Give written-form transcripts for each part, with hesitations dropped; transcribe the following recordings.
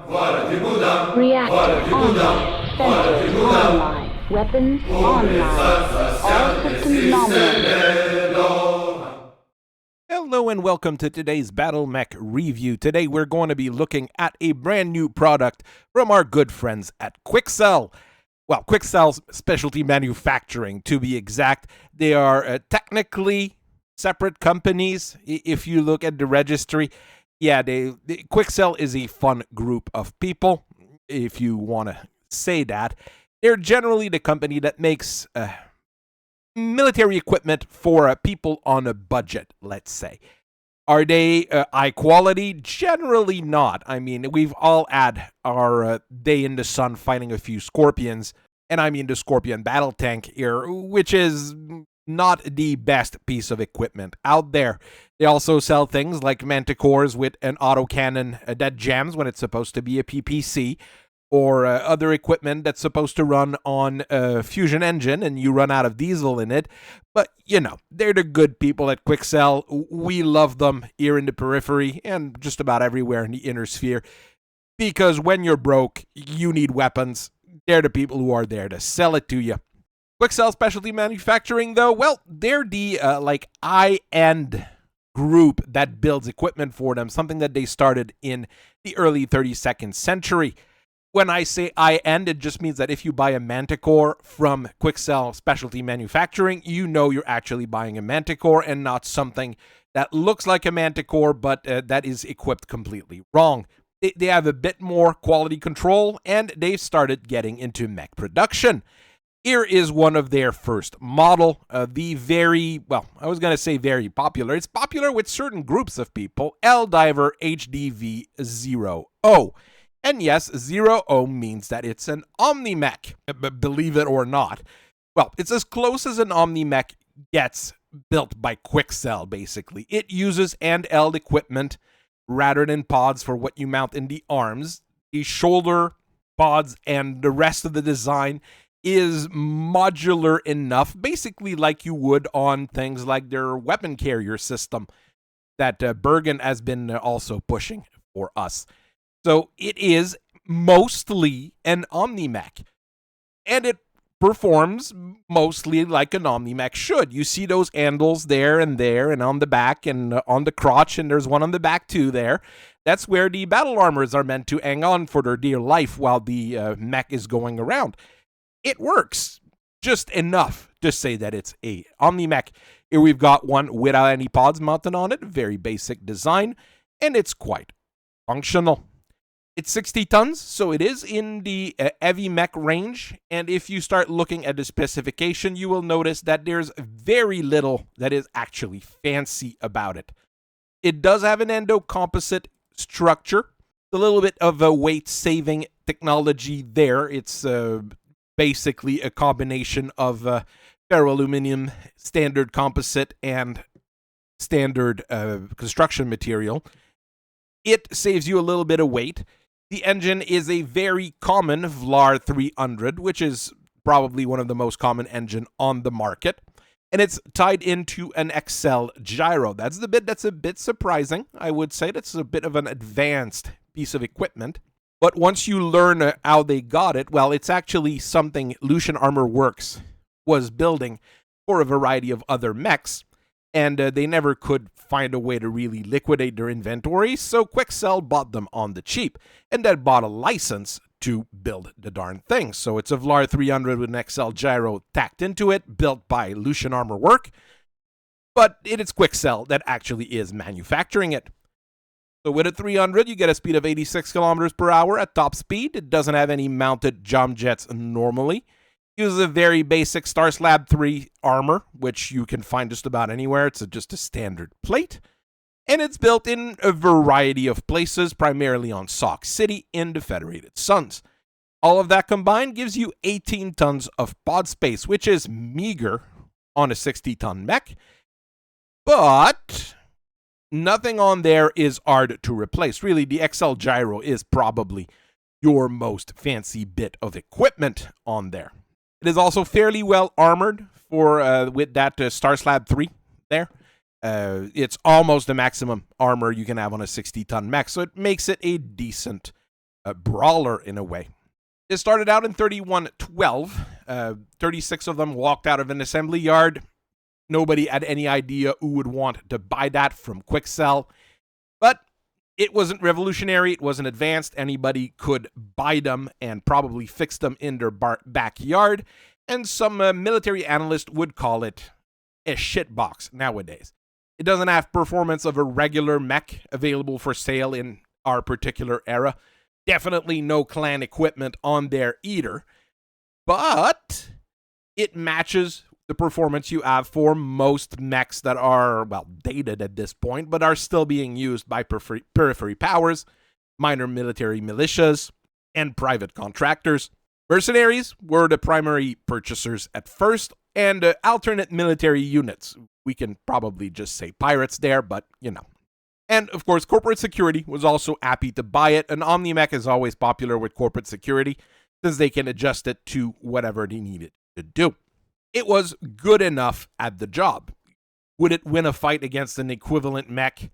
Reactor online. Sensors online. Weapons online. All systems nominal. Hello and welcome to today's Battletech review. Today we're going to be looking at a brand new product from our good friends at Quikscell. Well, Quikscell Specialty Manufacturing, to be exact. They are technically separate companies. If you look at the registry, yeah, Quikscell is a fun group of people, if you want to say that. They're generally the company that makes military equipment for people on a budget, let's say. Are they high quality? Generally not. I mean, we've all had our day in the sun fighting a few scorpions, and I mean the Scorpion Battletech here, which is not the best piece of equipment out there. They also sell things like Manticores with an autocannon that jams when it's supposed to be a PPC, or other equipment that's supposed to run on a fusion engine and you run out of diesel in it. But, you know, they're the good people at Quikscell. We love them here in the periphery and just about everywhere in the inner sphere. Because when you're broke, you need weapons. They're the people who are there to sell it to you. Quikscell Specialty Manufacturing, though, well, they're the, high-end group that builds equipment for them, something that they started in the early 32nd century. When I say high-end, it just means that if you buy a Manticore from Quikscell Specialty Manufacturing, you know you're actually buying a Manticore and not something that looks like a Manticore, but that is equipped completely wrong. They have a bit more quality control, and they've started getting into mech production. Here is one of their first model, the very, well, I was going to say very popular. It's popular with certain groups of people, Helldiver HDV-0O. And yes, 0O means that it's an OmniMech, believe it or not. Well, it's as close as an OmniMech gets built by Quikscell, basically. It uses handheld equipment rather than pods for what you mount in the arms. The shoulder pods and the rest of the design is modular enough, basically like you would on things like their weapon carrier system that Bergen has been also pushing for us. So it is mostly an OmniMech, and it performs mostly like an OmniMech should. You see those handles there, and on the back, and on the crotch, and there's one on the back too there. That's where the battle armors are meant to hang on for their dear life while the mech is going around. It works just enough to say that it's a OmniMech. Here we've got one without any pods mounted on it, very basic design, and it's quite functional. It's 60 tons, so it is in the heavy mech range, and if you start looking at the specification, you will notice that there's very little that is actually fancy about it. It does have an endo-composite structure, a little bit of a weight-saving technology there. It's basically a combination of ferroaluminum, standard composite, and standard construction material. It saves you a little bit of weight. The engine is a very common VLAR 300, which is probably one of the most common engine on the market. And it's tied into an Quikscell gyro. That's the bit that's a bit surprising, I would say. That's a bit of an advanced piece of equipment. But once you learn how they got it, well, it's actually something Lucian Armor Works was building for a variety of other mechs. And they never could find a way to really liquidate their inventory, so Quikscell bought them on the cheap, and then bought a license to build the darn thing. So it's a VLAR 300 with an Quikscell gyro tacked into it, built by Lucian Armor Work, but it is Quikscell that actually is manufacturing it. So with a 300, you get a speed of 86 kilometers per hour at top speed. It doesn't have any mounted jump jets normally. Uses a very basic Star Slab 3 armor, which you can find just about anywhere. It's just a standard plate. And it's built in a variety of places, primarily on Sauk City in the Federated Suns. All of that combined gives you 18 tons of pod space, which is meager on a 60-ton mech. But nothing on there is hard to replace. Really, the Quikscell gyro is probably your most fancy bit of equipment on there. It is also fairly well armored for with that Star Slab 3 there. It's almost the maximum armor you can have on a 60-ton mech, so it makes it a decent brawler in a way. It started out in 3112. 36 of them walked out of an assembly yard. Nobody had any idea who would want to buy that from Quikscell. But it wasn't revolutionary. It wasn't advanced. Anybody could buy them and probably fix them in their backyard. And some military analyst would call it a shitbox nowadays. It doesn't have performance of a regular mech available for sale in our particular era. Definitely no clan equipment on there either. But it matches the performance you have for most mechs that are, well, dated at this point, but are still being used by periphery powers, minor military militias, and private contractors. Mercenaries were the primary purchasers at first, and alternate military units. We can probably just say pirates there, but you know. And of course, corporate security was also happy to buy it, and OmniMech is always popular with corporate security, since they can adjust it to whatever they need it to do. It was good enough at the job. Would it win a fight against an equivalent mech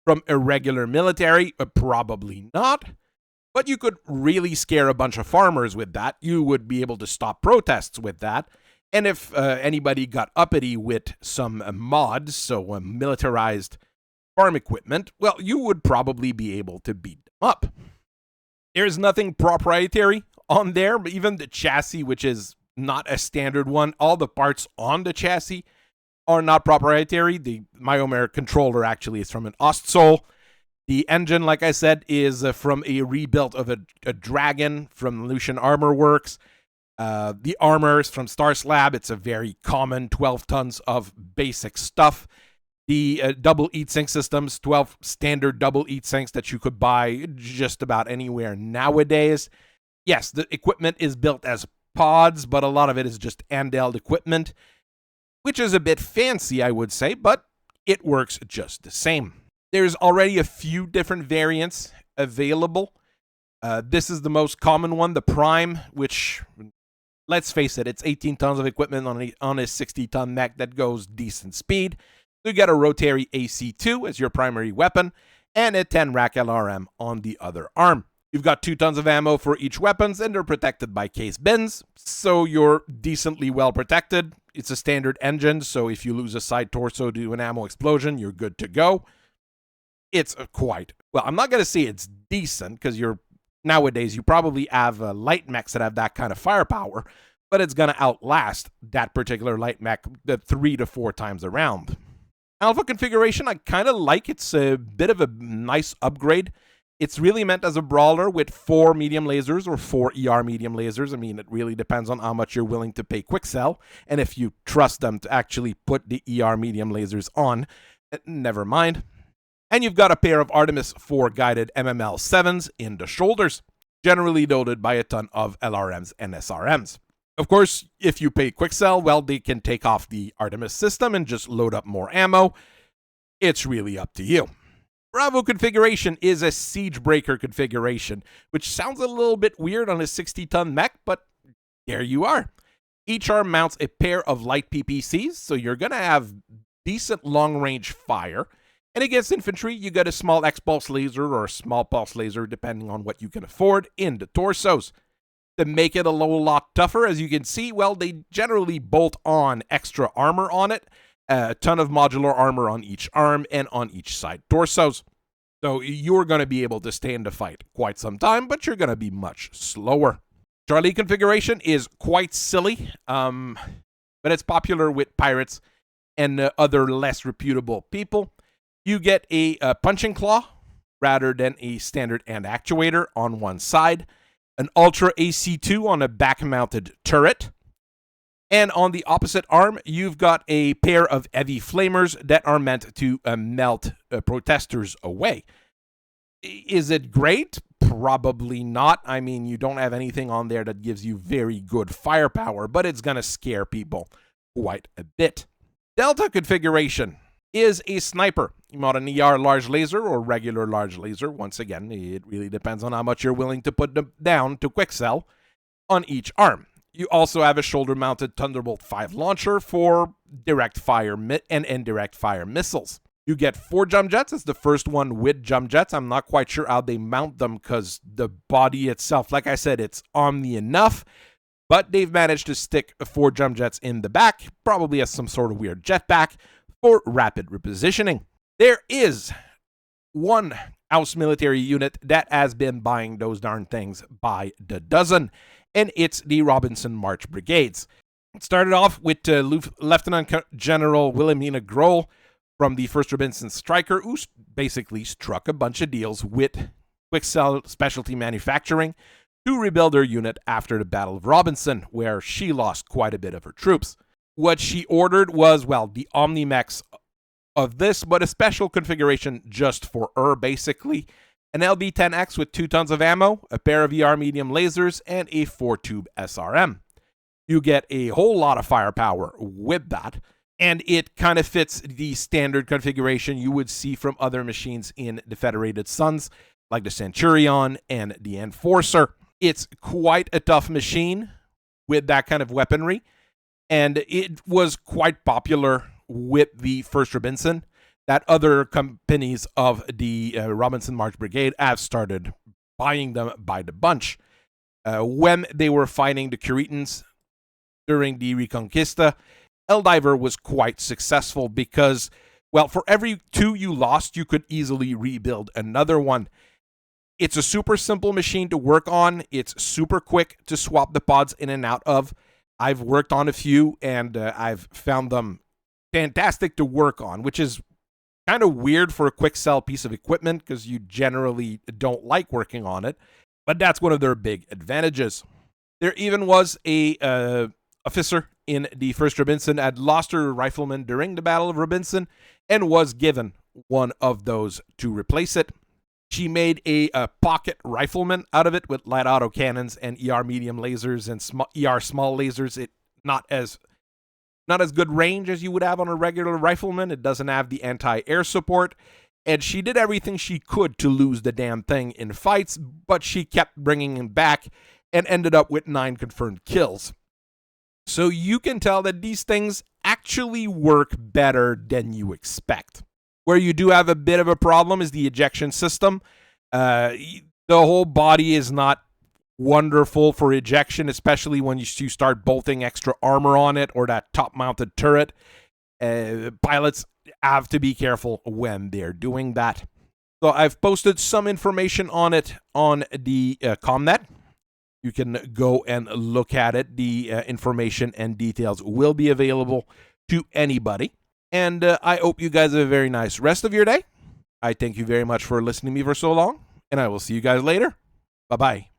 from a regular military? Probably not. But you could really scare a bunch of farmers with that. You would be able to stop protests with that. And if anybody got uppity with some mods, so militarized farm equipment, well, you would probably be able to beat them up. There's nothing proprietary on there, but even the chassis, which is not a standard one, all the parts on the chassis are not proprietary. The Mechwarrior controller actually is from an Ostsole. The engine, like I said, is from a rebuild of a dragon from Lucian Armor Works. The armor is from Star Slab. It's a very common 12 tons of basic stuff. The double heatsink systems, 12 standard double heatsinks that you could buy just about anywhere nowadays. Yes, the equipment is built as pods, but a lot of it is just handheld equipment, which is a bit fancy, I would say, but it works just the same. There's already a few different variants available. This is the most common one, the Prime, which, let's face it, it's 18 tons of equipment on a 60-ton mech that goes decent speed. So you get a rotary AC-2 as your primary weapon, and a 10-rack LRM on the other arm. You've got 2 tons of ammo for each weapons, and they're protected by case bins, so you're decently well protected. It's a standard engine, so if you lose a side torso to an ammo explosion, you're good to go. It's quite, well, I'm not going to say it's decent, because nowadays you probably have light mechs that have that kind of firepower, but it's going to outlast that particular light mech 3 to 4 times around. Alpha configuration, I kind of like. It's a bit of a nice upgrade. It's really meant as a brawler with 4 medium lasers or 4 ER medium lasers. I mean, it really depends on how much you're willing to pay Quikscell, and if you trust them to actually put the ER medium lasers on, never mind. And you've got a pair of Artemis 4 guided MML-7s in the shoulders, generally loaded by a ton of LRMs and SRMs. Of course, if you pay Quikscell, well, they can take off the Artemis system and just load up more ammo. It's really up to you. Bravo configuration is a siege breaker configuration, which sounds a little bit weird on a 60-ton mech, but there you are. Each arm mounts a pair of light PPCs, so you're going to have decent long-range fire. And against infantry, you get a small X-pulse laser or a small pulse laser, depending on what you can afford, in the torsos. To make it a little lot tougher, as you can see, well, they generally bolt on extra armor on it. A ton of modular armor on each arm and on each side torsos. So you're going to be able to stay in the fight quite some time, but you're going to be much slower. Charlie configuration is quite silly, but it's popular with pirates and other less reputable people. You get a punching claw rather than a standard hand actuator on one side, an Ultra AC-2 on a back-mounted turret, and on the opposite arm, you've got a pair of heavy flamers that are meant to melt protesters away. Is it great? Probably not. I mean, you don't have anything on there that gives you very good firepower, but it's going to scare people quite a bit. Delta configuration is a sniper. You want an ER large laser or regular large laser. Once again, it really depends on how much you're willing to put them down to Quikscell on each arm. You also have a shoulder-mounted Thunderbolt 5 launcher for direct fire and indirect fire missiles. You get 4 jump jets. It's the first one with jump jets. I'm not quite sure how they mount them because the body itself, like I said, it's Omni enough. But they've managed to stick 4 jump jets in the back, probably as some sort of weird jetpack for rapid repositioning. There is one house military unit that has been buying those darn things by the dozen, and it's the Robinson March Brigades. It started off with Lieutenant General Wilhelmina Grohl from the 1st Robinson Stryker, who basically struck a bunch of deals with Quikscell Specialty Manufacturing to rebuild her unit after the Battle of Robinson, where she lost quite a bit of her troops. What she ordered was, well, the OmniMechs of this, but a special configuration just for her, basically. An LB-10X with 2 tons of ammo, a pair of ER medium lasers, and a 4-tube SRM. You get a whole lot of firepower with that, and it kind of fits the standard configuration you would see from other machines in the Federated Suns, like the Centurion and the Enforcer. It's quite a tough machine with that kind of weaponry, and it was quite popular with the 1st Robinson, that other companies of the Robinson March Brigade have started buying them by the bunch. When they were fighting the Curetans during the Reconquista, Helldiver was quite successful because, well, for every 2 you lost, you could easily rebuild another one. It's a super simple machine to work on. It's super quick to swap the pods in and out of. I've worked on a few, and I've found them fantastic to work on, which is kind of weird for a Quikscell piece of equipment because you generally don't like working on it, but that's one of their big advantages. There even was a officer in the 1st Robinson had lost her rifleman during the Battle of Robinson and was given one of those to replace it. She made a pocket rifleman out of it with light autocannons and ER medium lasers and ER small lasers. It not as good range as you would have on a regular rifleman. It doesn't have the anti-air support, and she did everything she could to lose the damn thing in fights, but she kept bringing him back and ended up with 9 confirmed kills. So you can tell that these things actually work better than you expect. Where you do have a bit of a problem is the ejection system. The whole body is not wonderful for ejection, especially when you start bolting extra armor on it or that top-mounted turret. Pilots have to be careful when they're doing that. So I've posted some information on it on the ComNet. You can go and look at it. The information and details will be available to anybody. And I hope you guys have a very nice rest of your day. I thank you very much for listening to me for so long, and I will see you guys later. Bye-bye.